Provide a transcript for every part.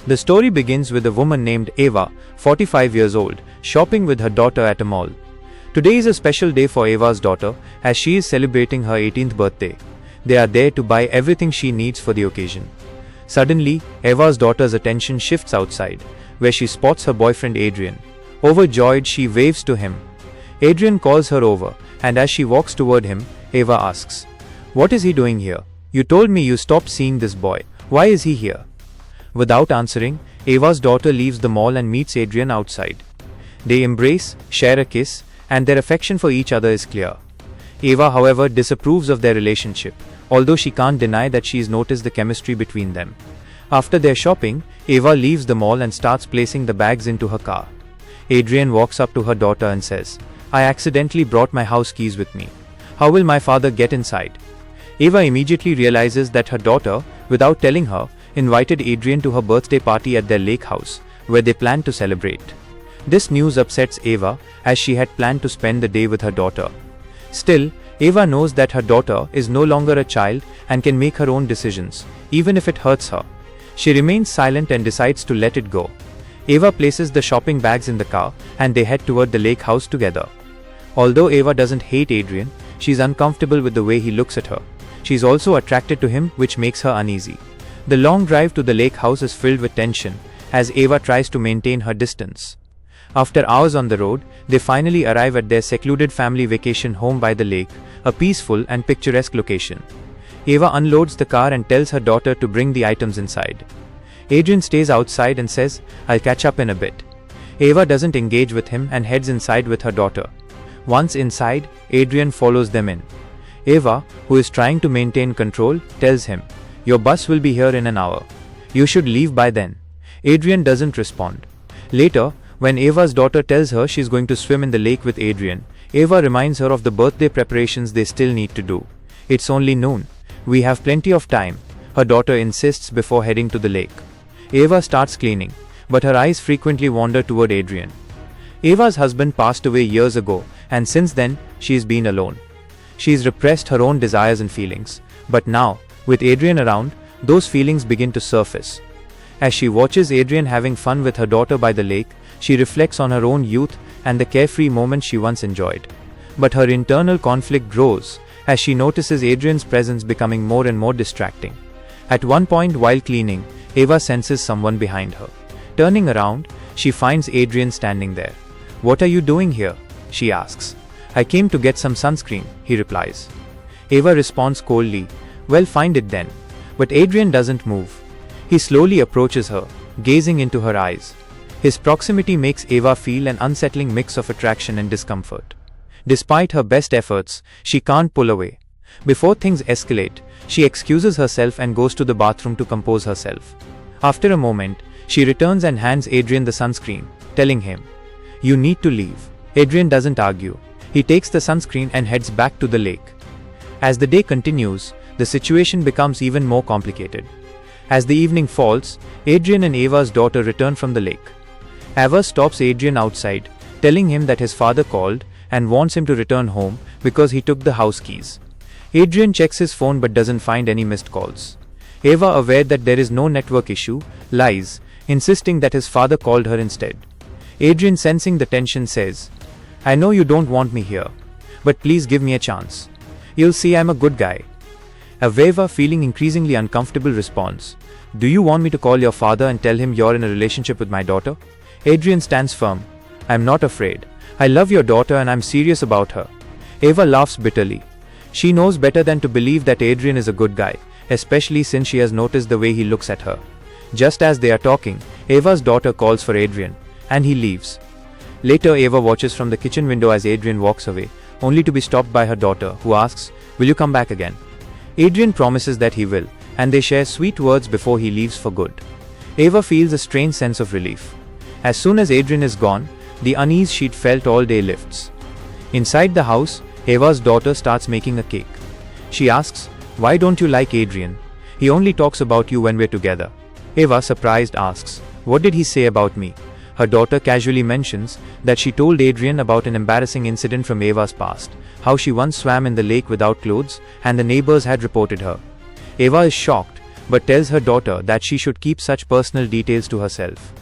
The story begins with a woman named Eva, 45 years old, shopping with her daughter at a mall. Today is a special day for Eva's daughter, as she is celebrating her 18th birthday. They are there to buy everything she needs for the occasion. Suddenly, Eva's daughter's attention shifts outside, where she spots her boyfriend Adrian. Overjoyed, she waves to him. Adrian calls her over, and as she walks toward him, Eva asks, "What is he doing here? You told me you stopped seeing this boy. Why is he here?" Without answering, Eva's daughter leaves the mall and meets Adrian outside. They embrace, share a kiss, and their affection for each other is clear. Eva, however, disapproves of their relationship, although she can't deny that she's noticed the chemistry between them. After their shopping, Eva leaves the mall and starts placing the bags into her car. Adrian walks up to her daughter and says, "I accidentally brought my house keys with me. How will my father get inside?" Eva immediately realizes that her daughter, without telling her, invited Adrian to her birthday party at their lake house, where they planned to celebrate. This news upsets Eva, as she had planned to spend the day with her daughter. Still, Eva knows that her daughter is no longer a child and can make her own decisions, even if it hurts her. She remains silent and decides to let it go. Eva places the shopping bags in the car, and they head toward the lake house together. Although Eva doesn't hate Adrian, she's uncomfortable with the way he looks at her. She's also attracted to him, which makes her uneasy. The long drive to the lake house is filled with tension, as Eva tries to maintain her distance. After hours on the road, they finally arrive at their secluded family vacation home by the lake, a peaceful and picturesque location. Eva unloads the car and tells her daughter to bring the items inside. Adrian stays outside and says, "I'll catch up in a bit." Eva doesn't engage with him and heads inside with her daughter. Once inside, Adrian follows them in. Eva, who is trying to maintain control, tells him, "Your bus will be here in an hour. You should leave by then." Adrian doesn't respond. Later, when Eva's daughter tells her she's going to swim in the lake with Adrian, Eva reminds her of the birthday preparations they still need to do. "It's only noon. We have plenty of time," her daughter insists before heading to the lake. Eva starts cleaning, but her eyes frequently wander toward Adrian. Eva's husband passed away years ago, and since then, she's been alone. She's repressed her own desires and feelings, but now, with Adrian around, those feelings begin to surface. As she watches Adrian having fun with her daughter by the lake, she reflects on her own youth and the carefree moments she once enjoyed. But her internal conflict grows, as she notices Adrian's presence becoming more and more distracting. At one point while cleaning, Eva senses someone behind her. Turning around, she finds Adrian standing there. "What are you doing here?" she asks. "I came to get some sunscreen," he replies. Eva responds coldly, "Well, find it then." But Adrian doesn't move. He slowly approaches her, gazing into her eyes. His proximity makes Eva feel an unsettling mix of attraction and discomfort. Despite her best efforts, she can't pull away. Before things escalate, she excuses herself and goes to the bathroom to compose herself. After a moment, she returns and hands Adrian the sunscreen, telling him, "You need to leave." Adrian doesn't argue. He takes the sunscreen and heads back to the lake. As the day continues, the situation becomes even more complicated. As the evening falls, Adrian and Eva's daughter return from the lake. Eva stops Adrian outside, telling him that his father called and wants him to return home because he took the house keys. Adrian checks his phone but doesn't find any missed calls. Eva, aware that there is no network issue, lies, insisting that his father called her instead. Adrian, sensing the tension, says, "I know you don't want me here, but please give me a chance. You'll see I'm a good guy." Eva, feeling increasingly uncomfortable, responds, "Do you want me to call your father and tell him you're in a relationship with my daughter?" Adrian stands firm. "I'm not afraid. I love your daughter and I'm serious about her." Eva laughs bitterly. She knows better than to believe that Adrian is a good guy, especially since she has noticed the way he looks at her. Just as they are talking, Eva's daughter calls for Adrian, and he leaves. Later, Eva watches from the kitchen window as Adrian walks away, only to be stopped by her daughter, who asks, "Will you come back again?" Adrian promises that he will, and they share sweet words before he leaves for good. Eva feels a strange sense of relief. As soon as Adrian is gone, the unease she'd felt all day lifts. Inside the house, Eva's daughter starts making a cake. She asks, "Why don't you like Adrian? He only talks about you when we're together." Eva, surprised, asks, "What did he say about me?" Her daughter casually mentions that she told Adrian about an embarrassing incident from Eva's past, how she once swam in the lake without clothes, and the neighbors had reported her. Eva is shocked, but tells her daughter that she should keep such personal details to herself.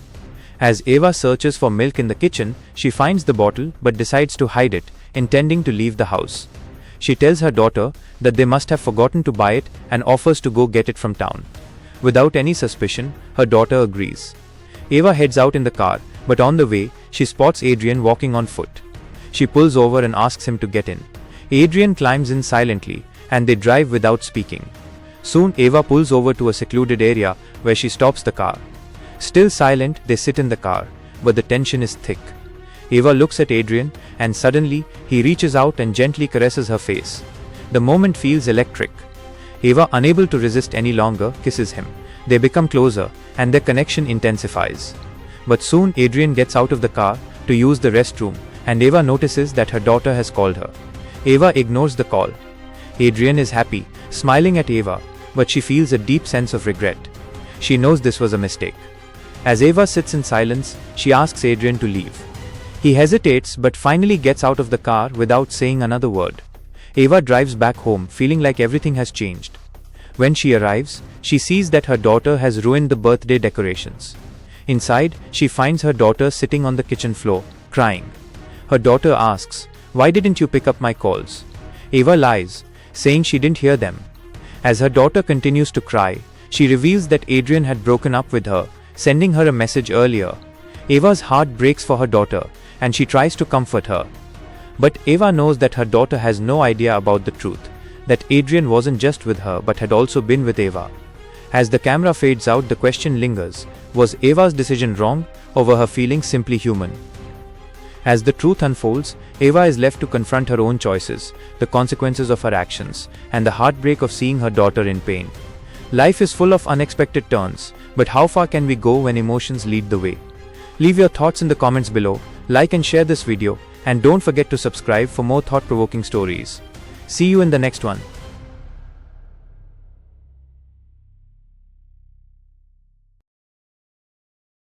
As Eva searches for milk in the kitchen, she finds the bottle but decides to hide it, intending to leave the house. She tells her daughter that they must have forgotten to buy it and offers to go get it from town. Without any suspicion, her daughter agrees. Eva heads out in the car, but on the way, she spots Adrian walking on foot. She pulls over and asks him to get in. Adrian climbs in silently, and they drive without speaking. Soon, Eva pulls over to a secluded area where she stops the car. Still silent, they sit in the car, but the tension is thick. Eva looks at Adrian, and suddenly, he reaches out and gently caresses her face. The moment feels electric. Eva, unable to resist any longer, kisses him. They become closer, and their connection intensifies. But soon, Adrian gets out of the car to use the restroom, and Eva notices that her daughter has called her. Eva ignores the call. Adrian is happy, smiling at Eva, but she feels a deep sense of regret. She knows this was a mistake. As Eva sits in silence, she asks Adrian to leave. He hesitates but finally gets out of the car without saying another word. Eva drives back home, feeling like everything has changed. When she arrives, she sees that her daughter has ruined the birthday decorations. Inside, she finds her daughter sitting on the kitchen floor, crying. Her daughter asks, "Why didn't you pick up my calls?" Eva lies, saying she didn't hear them. As her daughter continues to cry, she reveals that Adrian had broken up with her, sending her a message earlier. Eva's heart breaks for her daughter, and she tries to comfort her. But Eva knows that her daughter has no idea about the truth, that Adrian wasn't just with her but had also been with Eva. As the camera fades out, the question lingers: was Eva's decision wrong, or were her feelings simply human? As the truth unfolds, Eva is left to confront her own choices, the consequences of her actions, and the heartbreak of seeing her daughter in pain. Life is full of unexpected turns, but how far can we go when emotions lead the way? Leave your thoughts in the comments below, like and share this video, and don't forget to subscribe for more thought-provoking stories. See you in the next one.